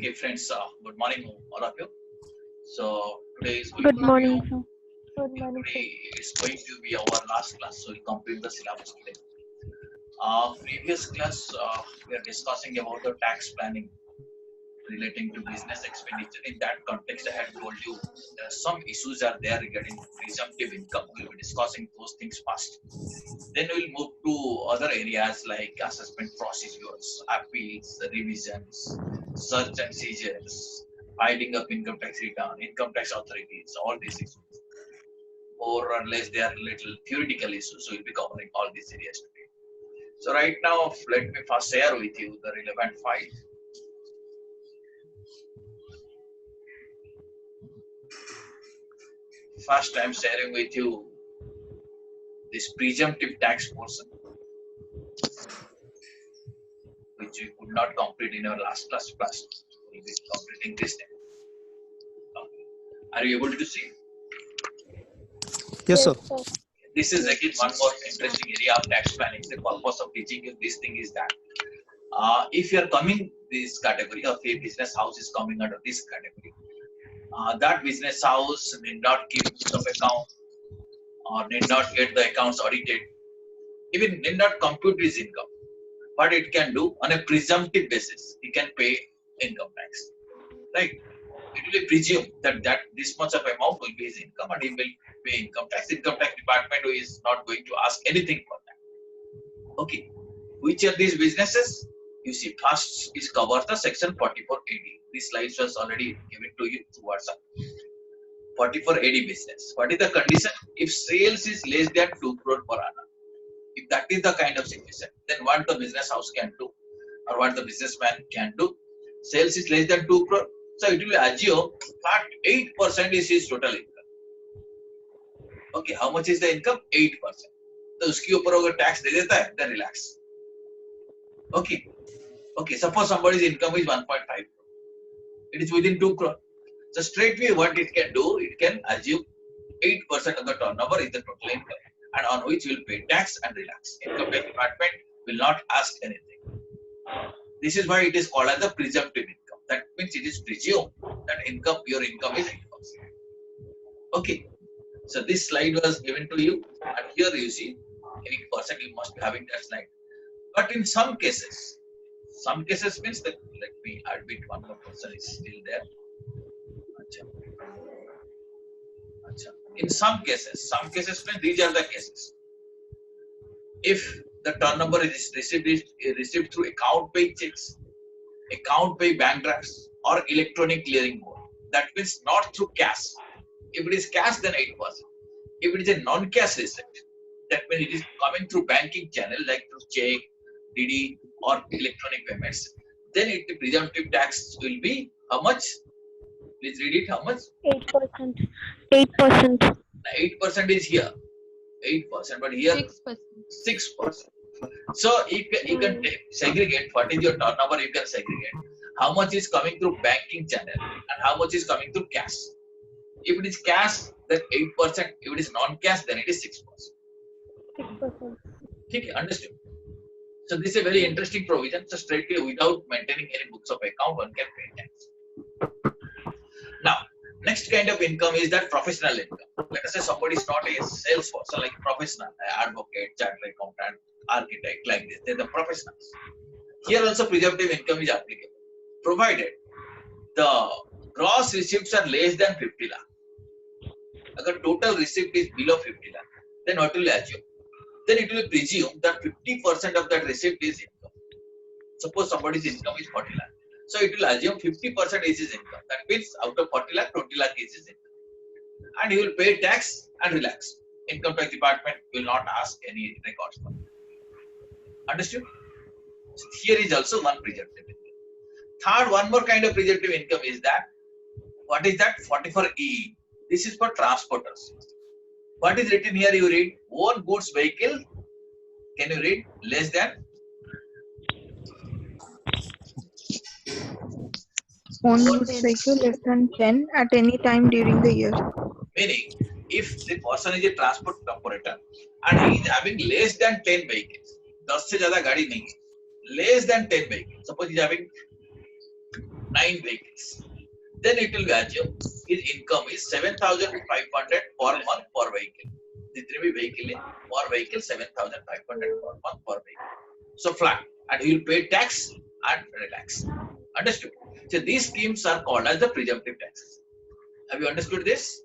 Okay, friends, good morning, all of you. So today is going Good to be morning, sir. Good morning, sir. it's going to be our last class, so we'll complete the syllabus today. Previous class, we are discussing about the tax planning relating to business expenditure. In that context, I had told you there are some issues are there regarding presumptive income. We'll be discussing those things first. Then we'll move to other areas like assessment procedures, appeals, revisions, search and seizures, filing of income tax return, income tax authorities, all these issues. More or less, they are little theoretical issues, so we'll be covering all these areas today. So right now, let me first share with you the relevant file. First, I'm sharing with you this presumptive tax portion, which we could not complete in our last class. Plus, we'll be completing this time. Okay. Are you able to see? Yes, sir. This is again one more interesting area of tax planning. The purpose of teaching you this thing is that if you are coming this category of a business house is coming under this category, that business house need not keep books of account or need not get the accounts audited, even need not compute his income. What it can do on a presumptive basis, he can pay income tax, right? It will presume that this much of amount will be his income and he will pay income tax. Income tax department is not going to ask anything for that. Okay. Which are these businesses? You see, first is covered the section 4480. This slide was already given to you through WhatsApp. 4480 business. What is the condition? If sales is less than 2 crore per annum, if that is the kind of situation, then what the business house can do or what the businessman can do, sales is less than 2 crore. So it will assume that 8% is his total income. Okay, how much is the income? 8%. तो उसके ऊपर अगर tax दे देता है, then relax. Okay. Okay, suppose somebody's income is 1.5 crore. It is within 2 crore. So straightway what it can do, it can assume 8% of the turnover is the total income and on which will pay tax and relax. Income tax department will not ask anything. This is why it is called as the presumptive income. That means it is presumed that your income is 8%. Okay. So this slide was given to you and here you see 8% you must be having that slide. But in some cases means that, let me admit one more person is still there. In some cases means these are the cases. If the turnover is received through account pay checks, account pay bank drafts, or electronic clearing mode, that means not through cash. If it is cash, then 8%. If it is a non-cash receipt, that means it is coming through banking channel like through check, DD, or electronic payments, then the presumptive tax will be how much? Please read it. How much? 8%. 8%. 8% is here. 8%, but here 6%. So you can segregate what is your turnover. You can segregate how much is coming through banking channel and how much is coming through cash. If it is cash, then 8%. If it is non-cash, then it is 6%. 6%. Okay, understood. So this is a very interesting provision. So straightly, without maintaining any books of account, one can pay tax. Now, next kind of income is that professional income. Let us say somebody is not a salesperson, like professional, advocate, chartered accountant, architect, like this. They're the professionals. Here also presumptive income is applicable, provided the gross receipts are less than 50 lakh. If the total receipt is below 50 lakh, then what will assume? Then it will presume that 50% of that receipt is income. Suppose somebody's income is 40 lakh. So it will assume 50% is his income. That means out of 40 lakh, 20 lakh is his income. And he will pay tax and relax. Income tax department will not ask any records for it. Understood? So here is also one presumptive income. Third, one more kind of presumptive income is that, what is that? 44E. This is for transporters. What is written here? You read, own goods vehicle. Can you read? Less than? Own goods vehicle less than 10 at any time during the year. Meaning, if the person is a transport operator and he is having less than 10 vehicles, 10 से ज़्यादा गाड़ी नहीं है, less than 10 vehicles. Suppose he is having 9 vehicles. Then it will assume his income is 7,500 per month per vehicle. जितने भी vehicle है, per vehicle 7,500 per month per vehicle. So flat, and he will pay tax and relax. Understood? So these schemes are called as the presumptive taxes. Have you understood this?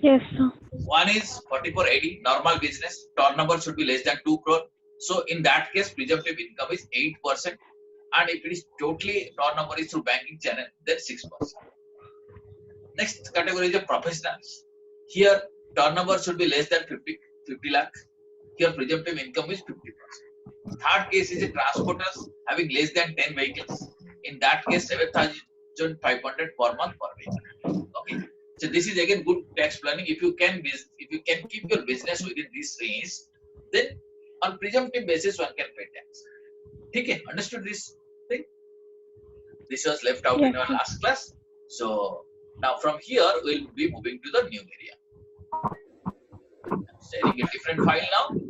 Yes, sir. One is 4480, normal business, turnover should be less than 2 crore. So in that case, presumptive income is 8%. And if it is totally turnover is through banking channel, then 6%. Next category is the professionals. Here, turnover should be less than 50 lakh. Here, presumptive income is 50%. Third case is the transporters having less than 10 vehicles. In that case, 7,500 per month per vehicle. Okay. So this is again good tax planning. If you can keep your business within this range, then on presumptive basis one can pay tax. Okay, understood this thing? This was left out in Yes, our sir. last class. So now from here we'll be moving to the new area. I'm sharing a different file now.